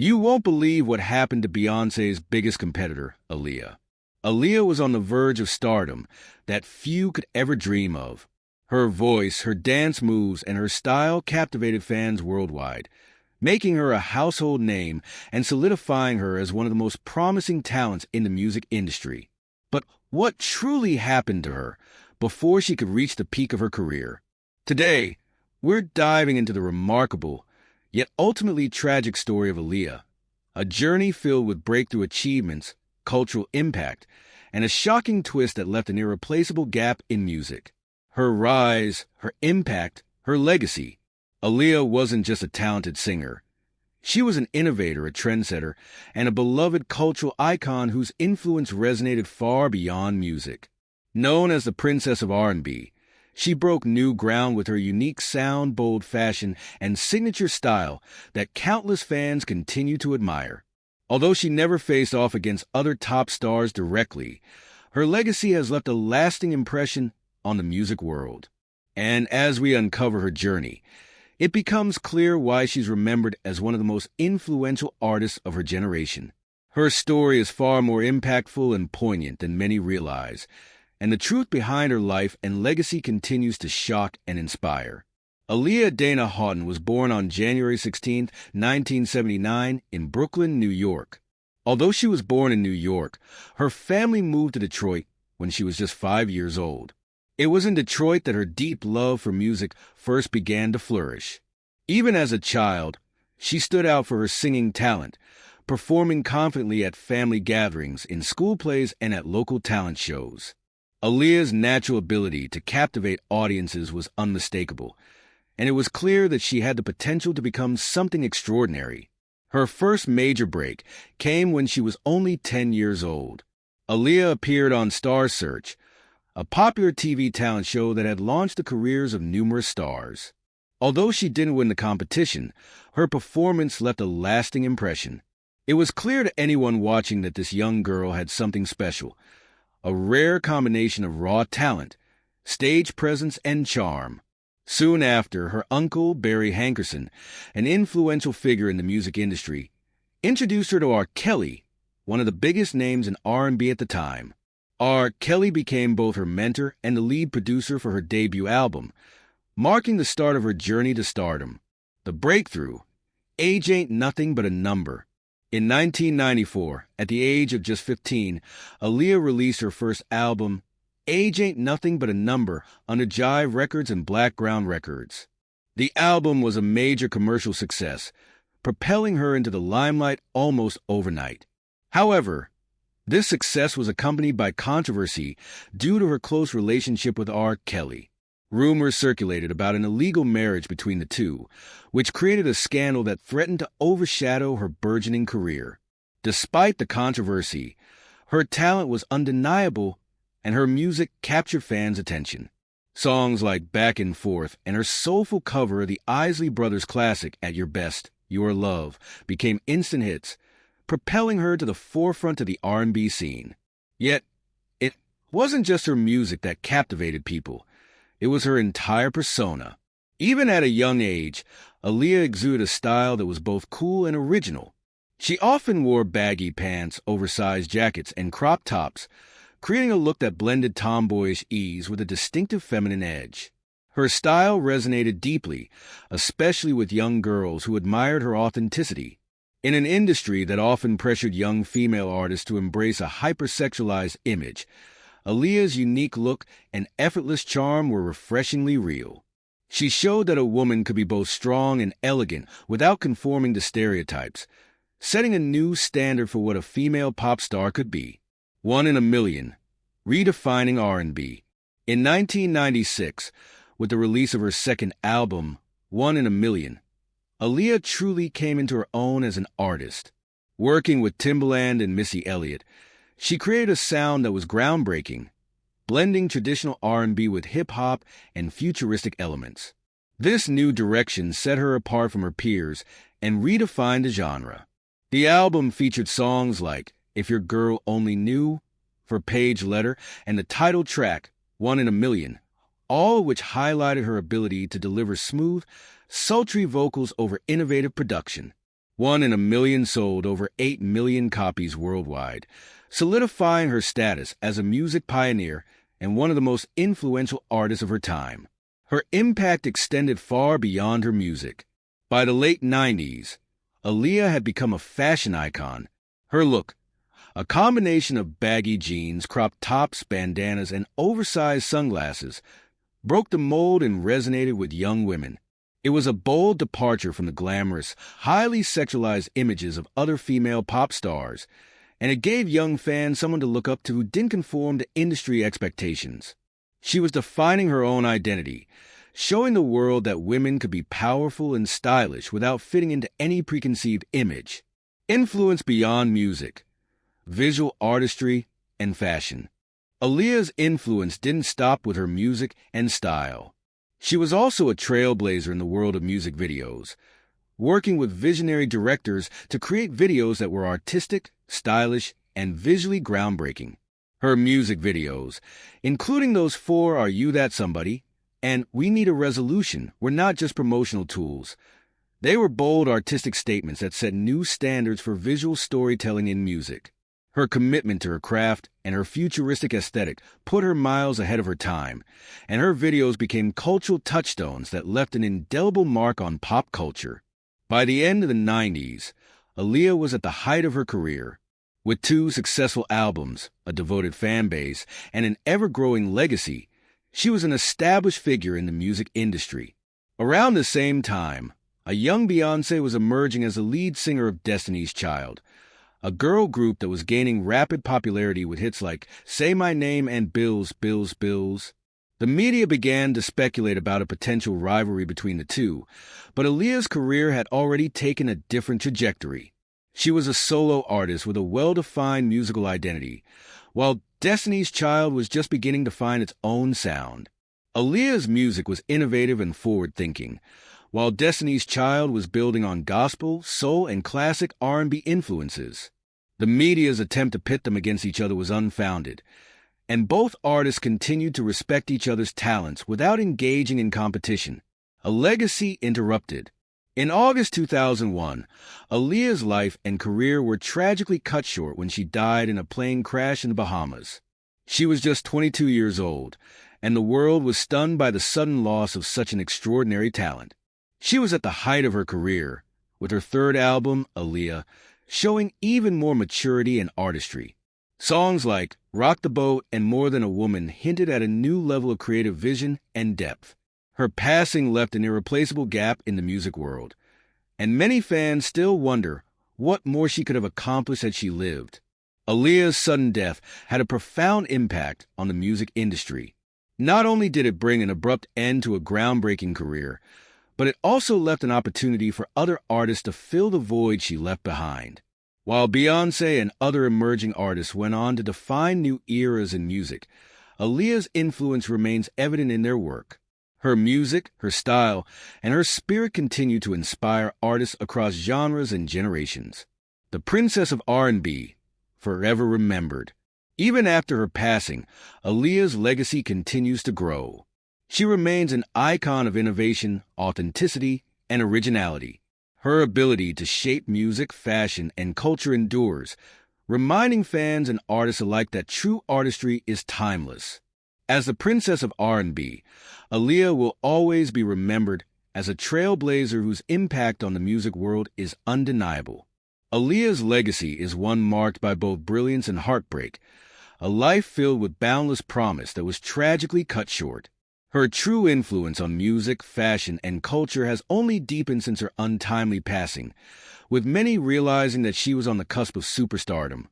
You won't believe what happened to Beyoncé's biggest competitor, Aaliyah. Aaliyah was on the verge of stardom that few could ever dream of. Her voice, her dance moves, and her style captivated fans worldwide, making her a household name and solidifying her as one of the most promising talents in the music industry. But what truly happened to her before she could reach the peak of her career? Today, we're diving into the remarkable, yet ultimately tragic story of Aaliyah, a journey filled with breakthrough achievements, cultural impact, and a shocking twist that left an irreplaceable gap in music. Her rise, her impact, her legacy. Aaliyah wasn't just a talented singer. She was an innovator, a trendsetter, and a beloved cultural icon whose influence resonated far beyond music. Known as the Princess of R&B, she broke new ground with her unique sound, bold fashion, and signature style that countless fans continue to admire. Although she never faced off against other top stars directly, her legacy has left a lasting impression on the music world. And as we uncover her journey, it becomes clear why she's remembered as one of the most influential artists of her generation. Her story is far more impactful and poignant than many realize, and the truth behind her life and legacy continues to shock and inspire. Aaliyah Dana Houghton was born on January 16, 1979, in Brooklyn, New York. Although she was born in New York, her family moved to Detroit when she was just 5 years old. It was in Detroit that her deep love for music first began to flourish. Even as a child, she stood out for her singing talent, performing confidently at family gatherings, in school plays, and at local talent shows. Aaliyah's natural ability to captivate audiences was unmistakable, and it was clear that she had the potential to become something extraordinary. Her first major break came when she was only 10 years old. Aaliyah appeared on Star Search, a popular TV talent show that had launched the careers of numerous stars. Although she didn't win the competition, her performance left a lasting impression. It was clear to anyone watching that this young girl had something special, a rare combination of raw talent, stage presence, and charm. Soon after, her uncle, Barry Hankerson, an influential figure in the music industry, introduced her to R. Kelly, one of the biggest names in R&B at the time. R. Kelly became both her mentor and the lead producer for her debut album, marking the start of her journey to stardom. The breakthrough, Age Ain't Nothing But a Number. In 1994, at the age of just 15, Aaliyah released her first album, Age Ain't Nothing But a Number, under Jive Records and Blackground Records. The album was a major commercial success, propelling her into the limelight almost overnight. However, this success was accompanied by controversy due to her close relationship with R. Kelly. Rumors circulated about an illegal marriage between the two, which created a scandal that threatened to overshadow her burgeoning career. Despite the controversy, her talent was undeniable and her music captured fans' attention. Songs like Back and Forth and her soulful cover of the Isley Brothers classic At Your Best, Your Love became instant hits, propelling her to the forefront of the R&B scene. Yet, it wasn't just her music that captivated people. It was her entire persona. Even at a young age, Aaliyah exuded a style that was both cool and original. She often wore baggy pants, oversized jackets, and crop tops, creating a look that blended tomboyish ease with a distinctive feminine edge. Her style resonated deeply, especially with young girls who admired her authenticity. In an industry that often pressured young female artists to embrace a hypersexualized image, Aaliyah's unique look and effortless charm were refreshingly real. She showed that a woman could be both strong and elegant without conforming to stereotypes, setting a new standard for what a female pop star could be. One in a Million, redefining R&B. In 1996, with the release of her second album, One in a Million, Aaliyah truly came into her own as an artist. Working with Timbaland and Missy Elliott, she created a sound that was groundbreaking, blending traditional R&B with hip-hop and futuristic elements. This new direction set her apart from her peers and redefined the genre. The album featured songs like If Your Girl Only Knew, For Page Letter, and the title track, One in a Million, all of which highlighted her ability to deliver smooth, sultry vocals over innovative production. 1 in a Million sold over 8 million copies worldwide, solidifying her status as a music pioneer and one of the most influential artists of her time. Her impact extended far beyond her music. By the late 90s, Aaliyah had become a fashion icon. Her look, a combination of baggy jeans, cropped tops, bandanas, and oversized sunglasses, broke the mold and resonated with young women. It was a bold departure from the glamorous, highly sexualized images of other female pop stars, and it gave young fans someone to look up to who didn't conform to industry expectations. She was defining her own identity, showing the world that women could be powerful and stylish without fitting into any preconceived image. Influence beyond music, visual artistry, and fashion. Aaliyah's influence didn't stop with her music and style. She was also a trailblazer in the world of music videos, working with visionary directors to create videos that were artistic, stylish, and visually groundbreaking. Her music videos, including those 4 Are You That Somebody and We Need a Resolution, were not just promotional tools. They were bold artistic statements that set new standards for visual storytelling in music. Her commitment to her craft and her futuristic aesthetic put her miles ahead of her time, and her videos became cultural touchstones that left an indelible mark on pop culture. By the end of the 90s, Aaliyah was at the height of her career. With 2 successful albums, a devoted fan base, and an ever-growing legacy, she was an established figure in the music industry. Around the same time, a young Beyoncé was emerging as the lead singer of Destiny's Child, a girl group that was gaining rapid popularity with hits like Say My Name and Bills, Bills, Bills. The media began to speculate about a potential rivalry between the two, but Aaliyah's career had already taken a different trajectory. She was a solo artist with a well-defined musical identity, while Destiny's Child was just beginning to find its own sound. Aaliyah's music was innovative and forward-thinking, while Destiny's Child was building on gospel, soul, and classic R&B influences. The media's attempt to pit them against each other was unfounded, and both artists continued to respect each other's talents without engaging in competition. A legacy interrupted. In August 2001, Aaliyah's life and career were tragically cut short when she died in a plane crash in the Bahamas. She was just 22 years old, and the world was stunned by the sudden loss of such an extraordinary talent. She was at the height of her career, with her 3rd album, Aaliyah, showing even more maturity and artistry. Songs like Rock the Boat and More Than a Woman hinted at a new level of creative vision and depth. Her passing left an irreplaceable gap in the music world, and many fans still wonder what more she could have accomplished had she lived. Aaliyah's sudden death had a profound impact on the music industry. Not only did it bring an abrupt end to a groundbreaking career, but it also left an opportunity for other artists to fill the void she left behind. While Beyoncé and other emerging artists went on to define new eras in music, Aaliyah's influence remains evident in their work. Her music, her style, and her spirit continue to inspire artists across genres and generations. The Princess of R&B, forever remembered. Even after her passing, Aaliyah's legacy continues to grow. She remains an icon of innovation, authenticity, and originality. Her ability to shape music, fashion, and culture endures, reminding fans and artists alike that true artistry is timeless. As the Princess of R&B, Aaliyah will always be remembered as a trailblazer whose impact on the music world is undeniable. Aaliyah's legacy is one marked by both brilliance and heartbreak, a life filled with boundless promise that was tragically cut short. Her true influence on music, fashion, and culture has only deepened since her untimely passing, with many realizing that she was on the cusp of superstardom,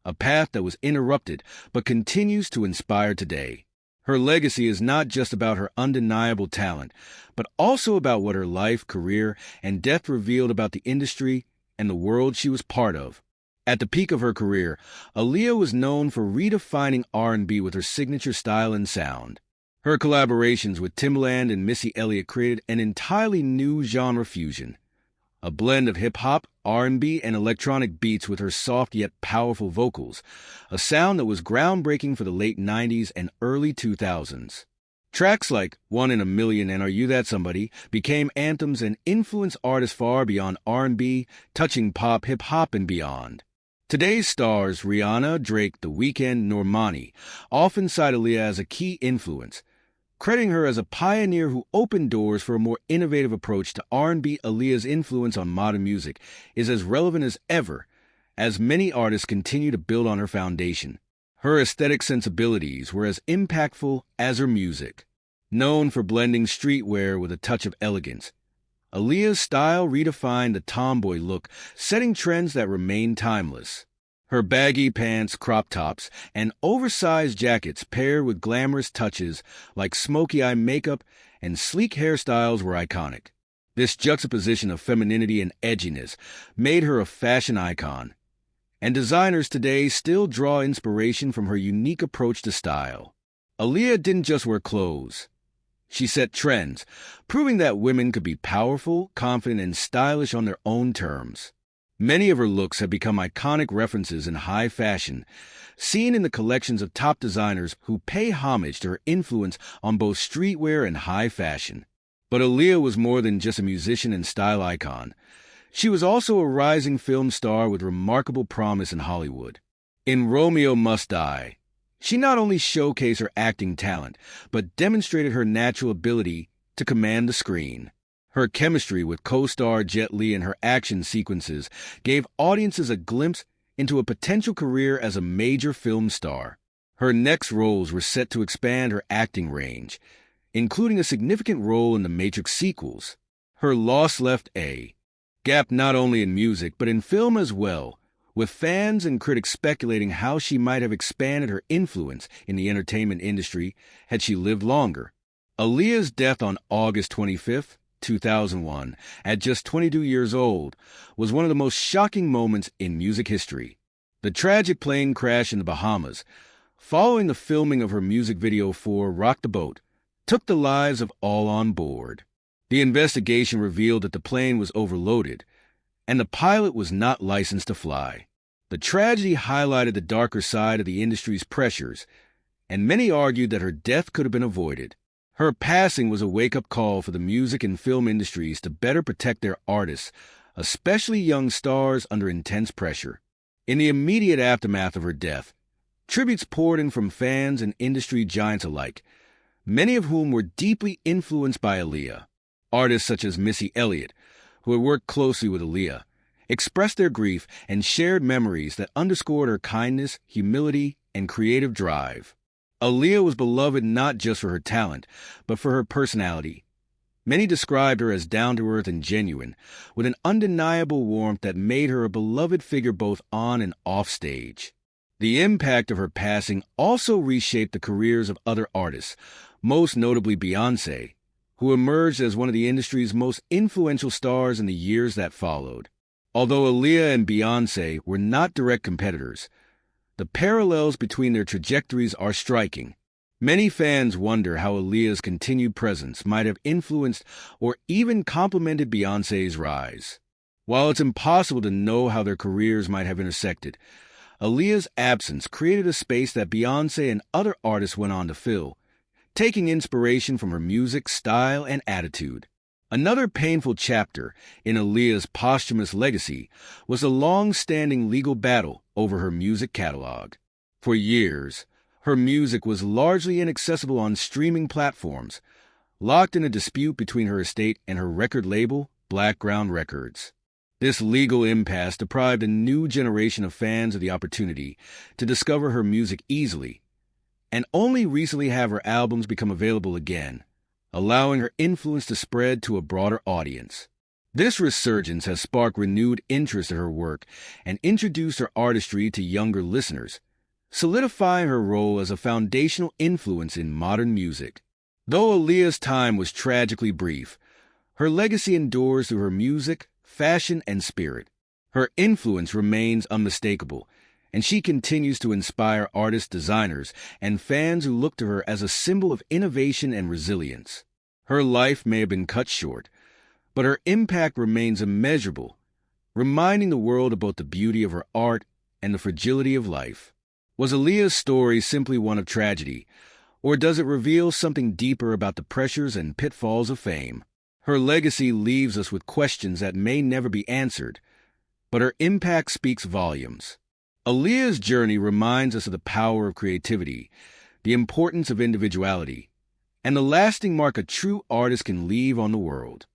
a path that was interrupted but continues to inspire today. Her legacy is not just about her undeniable talent, but also about what her life, career, and death revealed about the industry and the world she was part of. At the peak of her career, Aaliyah was known for redefining R&B with her signature style and sound. Her collaborations with Timbaland and Missy Elliott created an entirely new genre fusion, a blend of hip-hop, R&B, and electronic beats with her soft yet powerful vocals, a sound that was groundbreaking for the late 90s and early 2000s. Tracks like One in a Million and Are You That Somebody became anthems and influenced artists far beyond R&B, touching pop, hip-hop, and beyond. Today's stars, Rihanna, Drake, The Weeknd, Normani, often cite Aaliyah as a key influence, crediting her as a pioneer who opened doors for a more innovative approach to R&B. Aaliyah's influence on modern music is as relevant as ever, as many artists continue to build on her foundation. Her aesthetic sensibilities were as impactful as her music. Known for blending streetwear with a touch of elegance, Aaliyah's style redefined the tomboy look, setting trends that remain timeless. Her baggy pants, crop tops, and oversized jackets paired with glamorous touches like smoky eye makeup and sleek hairstyles were iconic. This juxtaposition of femininity and edginess made her a fashion icon, and designers today still draw inspiration from her unique approach to style. Aaliyah didn't just wear clothes. She set trends, proving that women could be powerful, confident, and stylish on their own terms. Many of her looks have become iconic references in high fashion, seen in the collections of top designers who pay homage to her influence on both streetwear and high fashion. But Aaliyah was more than just a musician and style icon. She was also a rising film star with remarkable promise in Hollywood. In Romeo Must Die, she not only showcased her acting talent, but demonstrated her natural ability to command the screen. Her chemistry with co-star Jet Li and her action sequences gave audiences a glimpse into a potential career as a major film star. Her next roles were set to expand her acting range, including a significant role in the Matrix sequels. Her loss left a gap not only in music but in film as well, with fans and critics speculating how she might have expanded her influence in the entertainment industry had she lived longer. Aaliyah's death on August 25, 2001, at just 22 years old, was one of the most shocking moments in music history. The tragic plane crash in the Bahamas, following the filming of her music video for Rock the Boat, took the lives of all on board. The investigation revealed that the plane was overloaded, and the pilot was not licensed to fly. The tragedy highlighted the darker side of the industry's pressures, and many argued that her death could have been avoided. Her passing was a wake-up call for the music and film industries to better protect their artists, especially young stars under intense pressure. In the immediate aftermath of her death, tributes poured in from fans and industry giants alike, many of whom were deeply influenced by Aaliyah. Artists such as Missy Elliott, who had worked closely with Aaliyah, expressed their grief and shared memories that underscored her kindness, humility, and creative drive. Aaliyah was beloved not just for her talent, but for her personality. Many described her as down-to-earth and genuine, with an undeniable warmth that made her a beloved figure both on and off stage. The impact of her passing also reshaped the careers of other artists, most notably Beyoncé, who emerged as one of the industry's most influential stars in the years that followed. Although Aaliyah and Beyoncé were not direct competitors, the parallels between their trajectories are striking. Many fans wonder how Aaliyah's continued presence might have influenced or even complemented Beyoncé's rise. While it's impossible to know how their careers might have intersected, Aaliyah's absence created a space that Beyoncé and other artists went on to fill, taking inspiration from her music, style, and attitude. Another painful chapter in Aaliyah's posthumous legacy was a long-standing legal battle over her music catalog. For years, her music was largely inaccessible on streaming platforms, locked in a dispute between her estate and her record label, Blackground Records. This legal impasse deprived a new generation of fans of the opportunity to discover her music easily, and only recently have her albums become available again, allowing her influence to spread to a broader audience. This resurgence has sparked renewed interest in her work and introduced her artistry to younger listeners, solidifying her role as a foundational influence in modern music. Though Aaliyah's time was tragically brief, her legacy endures through her music, fashion, and spirit. Her influence remains unmistakable, and she continues to inspire artists, designers, and fans who look to her as a symbol of innovation and resilience. Her life may have been cut short, but her impact remains immeasurable, reminding the world of both the beauty of her art and the fragility of life. Was Aaliyah's story simply one of tragedy, Or does it reveal something deeper about the pressures and pitfalls of fame? Her legacy leaves us with questions that may never be answered, but her impact speaks volumes. Aaliyah's journey reminds us of the power of creativity, the importance of individuality, and the lasting mark a true artist can leave on the world.